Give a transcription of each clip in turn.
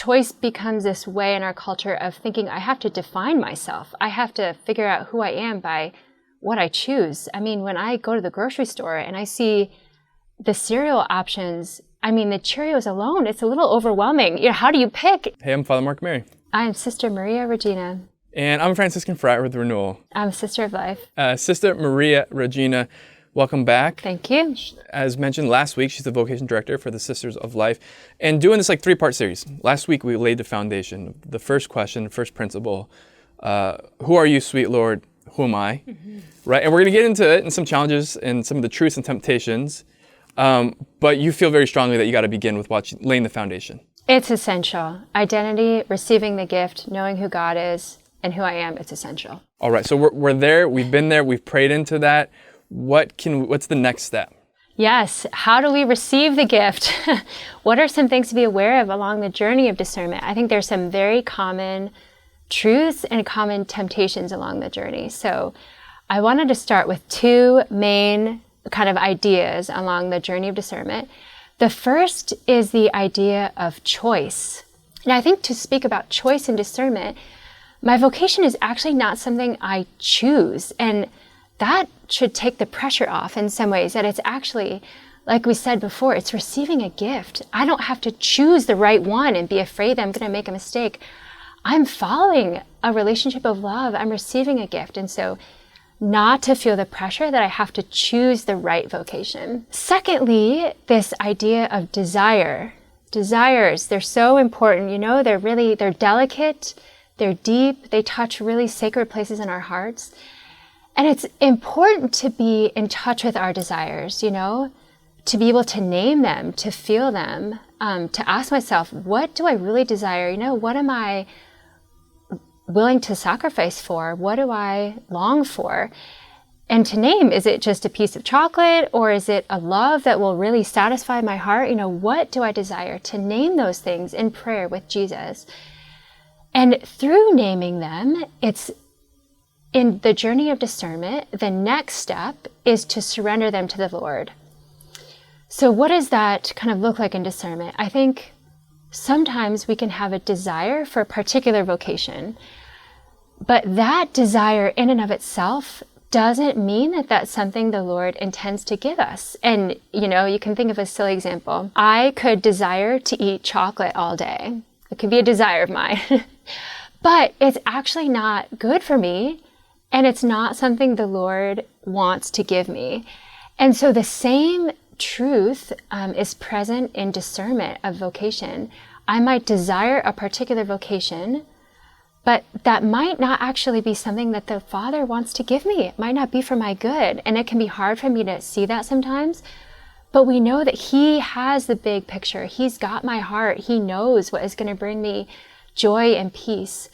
choice becomes this way in our culture of thinking I have to define myself. I have to figure out who I am by what I choose. I mean, when I go to the grocery store and I see the cereal options, I mean, the Cheerios alone, it's a little overwhelming. How do you pick? Hey, I'm Father Mark Mary. I'm Sister Maria Regina. And I'm a Franciscan friar with Renewal. I'm a Sister of Life. Sister Maria Regina, welcome back. Thank you. As mentioned last week, she's the Vocations Director for the Sisters of Life. And doing this three-part series. Last week, we laid the foundation. The first question, first principle, who are you, sweet Lord? Who am I? Mm-hmm. Right? And we're going to get into it and some challenges and some of the truths and temptations. But you feel very strongly that you got to begin with laying the foundation. It's essential. Identity, receiving the gift, knowing who God is and who I am, it's essential. All right. So we're there. We've been there. We've prayed into that. What's the next step? Yes. How do we receive the gift? What are some things to be aware of along the journey of discernment? I think there's some very common truths and common temptations along the journey. So I wanted to start with two main kind of ideas along the journey of discernment. The first is the idea of choice. And I think to speak about choice and discernment, my vocation is actually not something I choose. And that should take the pressure off in some ways, that it's actually, like we said before, it's receiving a gift. I don't have to choose the right one and be afraid that I'm going to make a mistake. I'm following a relationship of love. I'm receiving a gift. And so not to feel the pressure that I have to choose the right vocation. Secondly, this idea of desire. Desires, they're so important. They're delicate, they're deep, they touch really sacred places in our hearts. And it's important to be in touch with our desires, to be able to name them, to feel them, to ask myself, what do I really desire? What am I willing to sacrifice for? What do I long for? And to name, is it just a piece of chocolate, or is it a love that will really satisfy my heart? What do I desire? To name those things in prayer with Jesus. And through naming them, it's in the journey of discernment, the next step is to surrender them to the Lord. So what does that kind of look like in discernment? I think sometimes we can have a desire for a particular vocation, but that desire in and of itself doesn't mean that that's something the Lord intends to give us. And, you can think of a silly example. I could desire to eat chocolate all day. It could be a desire of mine, but it's actually not good for me. And it's not something the Lord wants to give me. And so the same truth is present in discernment of vocation. I might desire a particular vocation, but that might not actually be something that the Father wants to give me. It might not be for my good. And it can be hard for me to see that sometimes. But we know that He has the big picture. He's got my heart. He knows what is going to bring me joy and peace.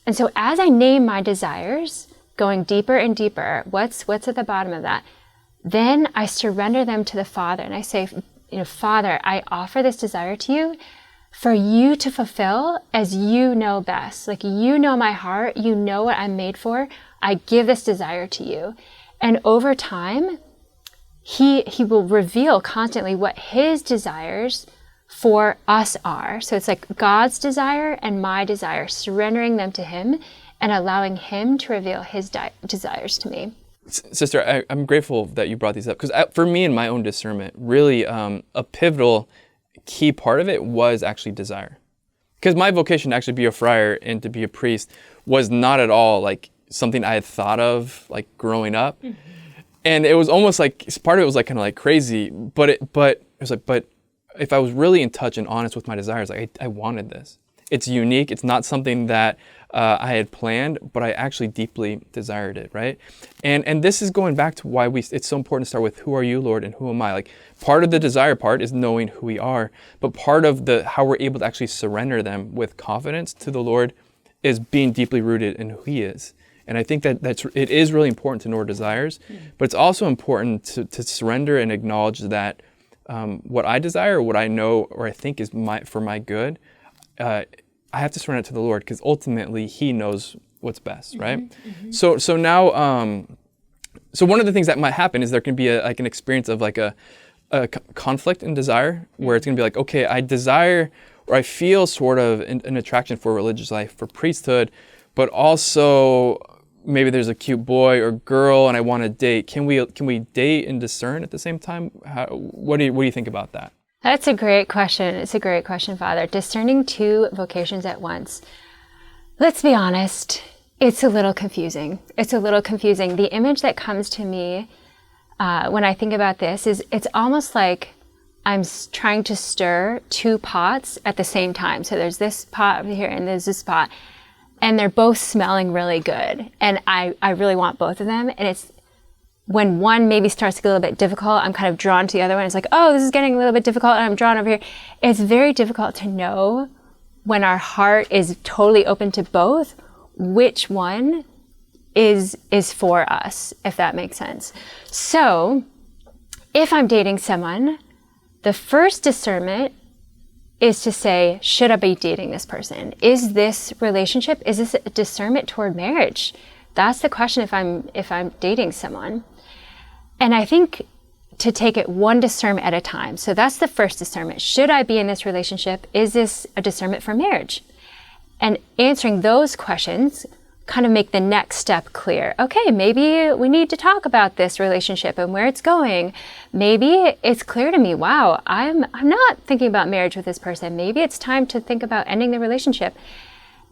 And so as I name my desires, going deeper and deeper, what's at the bottom of that? Then I surrender them to the Father. And I say, Father, I offer this desire to you for you to fulfill as you know best. Like, you know my heart, you know what I'm made for. I give this desire to you. And over time, he will reveal constantly what His desires for us are. So it's like God's desire and my desire, surrendering them to Him and allowing Him to reveal His desires to me. Sister, I'm grateful that you brought these up, because for me in my own discernment, really a pivotal key part of it was actually desire. Because my vocation to actually be a friar and to be a priest was not at all like something I had thought of like growing up. Mm-hmm. And it was almost like, part of it was like kind of like crazy, but it was like, but if I was really in touch and honest with my desires, like I wanted this. It's unique. It's not something that I had planned, but I actually deeply desired it, right? And this is going back to why it's so important to start with, who are you, Lord, and who am I? Like, part of the desire part is knowing who we are, but part of how we're able to actually surrender them with confidence to the Lord is being deeply rooted in who He is. And I think that it is really important to know our desires, but it's also important to surrender and acknowledge that what I desire, what I know or I think is for my good, I have to surrender it to the Lord, because ultimately He knows what's best, right? Mm-hmm. So now, so one of the things that might happen is there can be an experience of like a conflict in desire, where it's going to be like, okay, I desire, or I feel sort of an attraction for religious life, for priesthood, but also maybe there's a cute boy or girl and I want to date. Can we date and discern at the same time? What do you think about that? That's a great question. It's a great question, Father. Discerning two vocations at once. Let's be honest, it's a little confusing. The image that comes to me when I think about this is it's almost like I'm trying to stir two pots at the same time. So there's this pot over here and there's this pot, and they're both smelling really good. And I really want both of them. And it's when one maybe starts to get a little bit difficult, I'm kind of drawn to the other one. It's like, oh, this is getting a little bit difficult and I'm drawn over here. It's very difficult to know when our heart is totally open to both, which one is for us, if that makes sense. So if I'm dating someone, the first discernment is to say, should I be dating this person? Is this relationship, is this a discernment toward marriage? That's the question if I'm dating someone. And I think to take it one discernment at a time. So that's the first discernment. Should I be in this relationship? Is this a discernment for marriage? And answering those questions kind of make the next step clear. Okay, maybe we need to talk about this relationship and where it's going. Maybe it's clear to me, wow, I'm not thinking about marriage with this person. Maybe it's time to think about ending the relationship.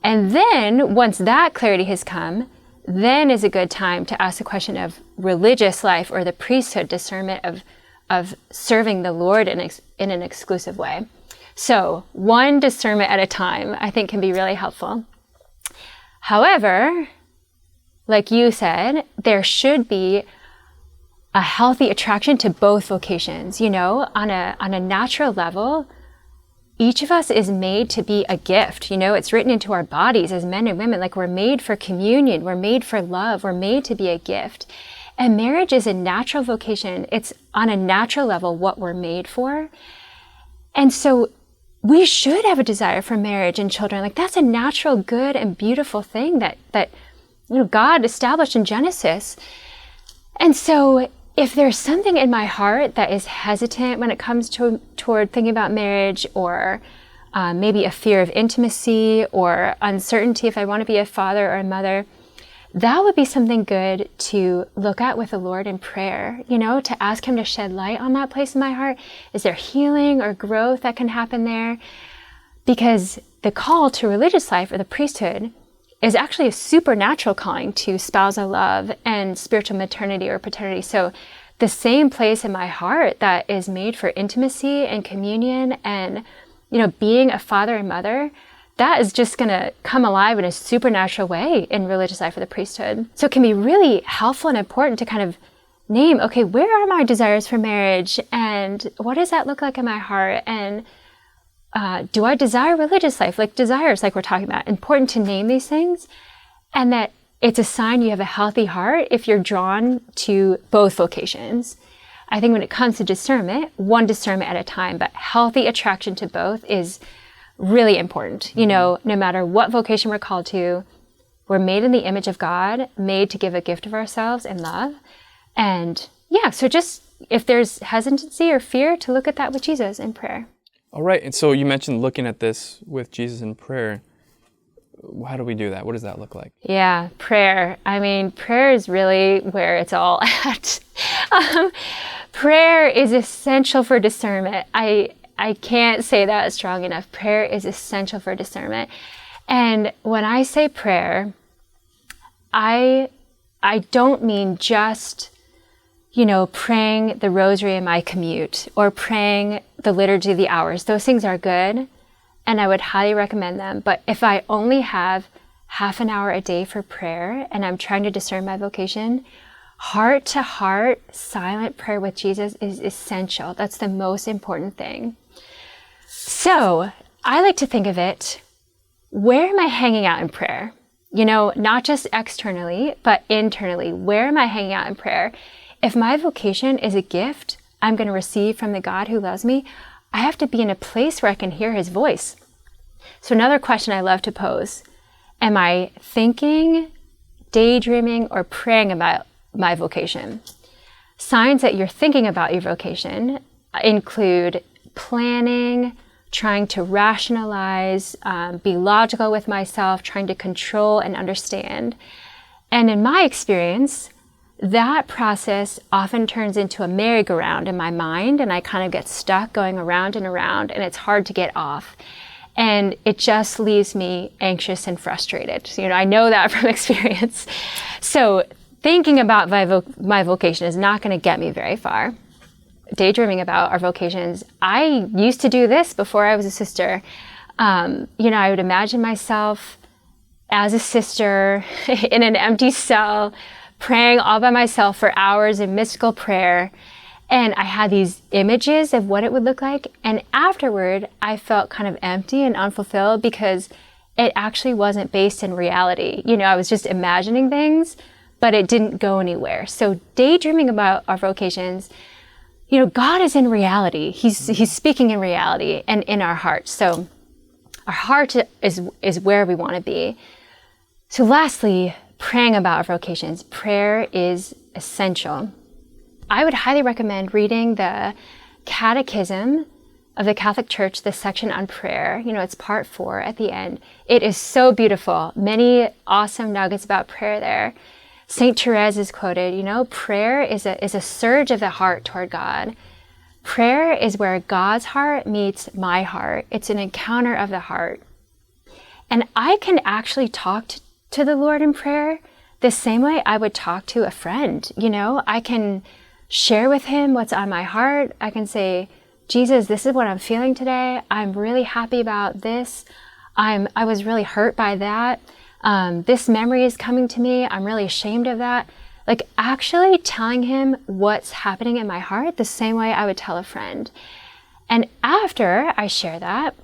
And then once that clarity has come, then is a good time to ask the question of religious life or the priesthood discernment of serving the Lord in an exclusive way. So one discernment at a time, I think, can be really helpful. However, like you said, there should be a healthy attraction to both vocations. You know, on a natural level, each of us is made to be a gift. You know, it's written into our bodies as men and women, like we're made for communion, we're made for love, we're made to be a gift. And marriage is a natural vocation. It's on a natural level what we're made for. And so we should have a desire for marriage and children. Like that's a natural, good and beautiful thing that you know God established in Genesis. And so if there's something in my heart that is hesitant when it comes toward thinking about marriage, or maybe a fear of intimacy or uncertainty if I want to be a father or a mother, that would be something good to look at with the Lord in prayer, you know, to ask him to shed light on that place in my heart. Is there healing or growth that can happen there? Because the call to religious life or the priesthood is actually a supernatural calling to spousal love and spiritual maternity or paternity. So the same place in my heart that is made for intimacy and communion and, you know, being a father and mother, that is just going to come alive in a supernatural way in religious life or the priesthood. So it can be really helpful and important to kind of name, okay, where are my desires for marriage? And what does that look like in my heart? And do I desire religious life? Like desires, like we're talking about. Important to name these things, and that it's a sign you have a healthy heart if you're drawn to both vocations. I think when it comes to discernment, one discernment at a time, but healthy attraction to both is really important. You know, no matter what vocation we're called to, we're made in the image of God, made to give a gift of ourselves in love. And yeah, so just if there's hesitancy or fear, to look at that with Jesus in prayer. All right. And so you mentioned looking at this with Jesus in prayer. How do we do that? What does that look like? Yeah, prayer. I mean, prayer is really where it's all at. Prayer is essential for discernment. I can't say that strong enough. Prayer is essential for discernment. And when I say prayer, I don't mean just, you know, praying the rosary in my commute or praying the liturgy of the hours. Those things are good, and I would highly recommend them. But if I only have half an hour a day for prayer and I'm trying to discern my vocation, heart to heart, silent prayer with Jesus is essential. That's the most important thing. So I like to think of it, where am I hanging out in prayer? You know, not just externally, but internally. Where am I hanging out in prayer? If my vocation is a gift I'm going to receive from the God who loves me, I have to be in a place where I can hear his voice. So another question I love to pose, am I thinking, daydreaming, or praying about my vocation? Signs that you're thinking about your vocation include planning, trying to rationalize, be logical with myself, trying to control and understand. And in my experience, that process often turns into a merry-go-round in my mind, and I kind of get stuck going around and around, and it's hard to get off. And it just leaves me anxious and frustrated. So, I know that from experience. So thinking about my vocation is not going to get me very far. Daydreaming about our vocations. I used to do this before I was a sister. I would imagine myself as a sister in an empty cell, praying all by myself for hours in mystical prayer. And I had these images of what it would look like. And afterward, I felt kind of empty and unfulfilled because it actually wasn't based in reality. I was just imagining things, but it didn't go anywhere. So daydreaming about our vocations, God is in reality. He's speaking in reality and in our hearts. So our heart is where we want to be. So lastly, praying about our vocations. Prayer is essential. I would highly recommend reading the Catechism of the Catholic Church, the section on prayer. It's part 4 at the end. It is so beautiful. Many awesome nuggets about prayer there. St. Therese is quoted, prayer is a surge of the heart toward God. Prayer is where God's heart meets my heart. It's an encounter of the heart. And I can actually talk to the Lord in prayer the same way I would talk to a friend. I can share with him what's on my heart. I can say, Jesus, this is what I'm feeling today. I'm really happy about this. I was really hurt by that. This memory is coming to me. I'm really ashamed of that. Like actually telling him what's happening in my heart the same way I would tell a friend. And after I share that,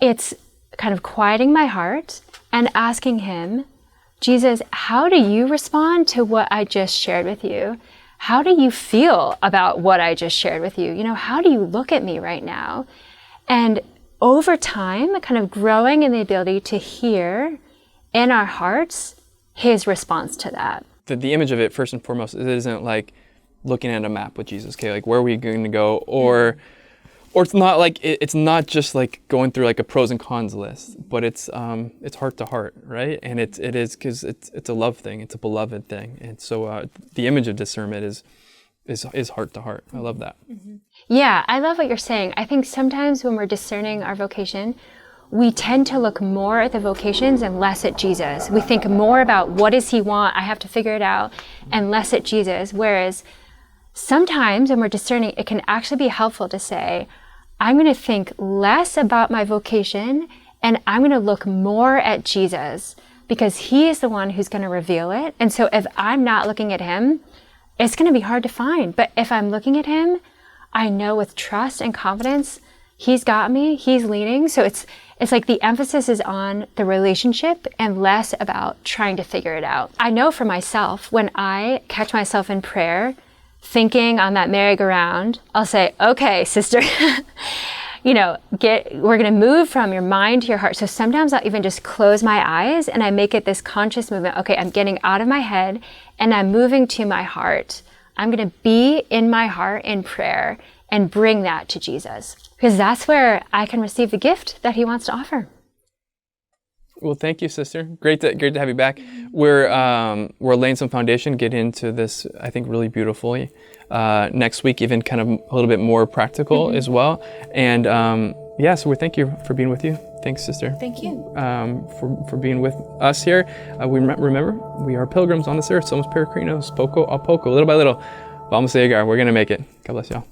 it's kind of quieting my heart and asking him, Jesus, how do you respond to what I just shared with you? How do you feel about what I just shared with you? How do you look at me right now? And over time, kind of growing in the ability to hear in our hearts his response to that. The image of it, first and foremost, it isn't like looking at a map with Jesus, okay, like where are we going to go? Or it's not like, it's not just like going through like a pros and cons list, but it's heart to heart, right? And it is because it's a love thing, it's a beloved thing. And so the image of discernment is heart to heart. I love that. Mm-hmm. Yeah, I love what you're saying. I think sometimes when we're discerning our vocation, we tend to look more at the vocations and less at Jesus. We think more about what does he want, I have to figure it out, and less at Jesus. Whereas sometimes when we're discerning, it can actually be helpful to say, I'm going to think less about my vocation and I'm going to look more at Jesus because he is the one who's going to reveal it. And so if I'm not looking at him, it's going to be hard to find. But if I'm looking at him, I know with trust and confidence, he's got me, he's leading. So it's like the emphasis is on the relationship and less about trying to figure it out. I know for myself, when I catch myself in prayer, thinking on that merry-go-round, I'll say, okay, sister, we're going to move from your mind to your heart. So sometimes I'll even just close my eyes and I make it this conscious movement. Okay, I'm getting out of my head and I'm moving to my heart. I'm going to be in my heart in prayer and bring that to Jesus, because that's where I can receive the gift that he wants to offer. Well, thank you, sister. Great to have you back. We're laying some foundation, get into this, I think, really beautifully. Next week, even kind of a little bit more practical as well. And so we thank you for being with you. Thanks, sister. Thank you. For being with us here. We remember, we are pilgrims on this earth. Somos peregrinos, poco a poco, little by little. Vamos a llegar. We're going to make it. God bless y'all.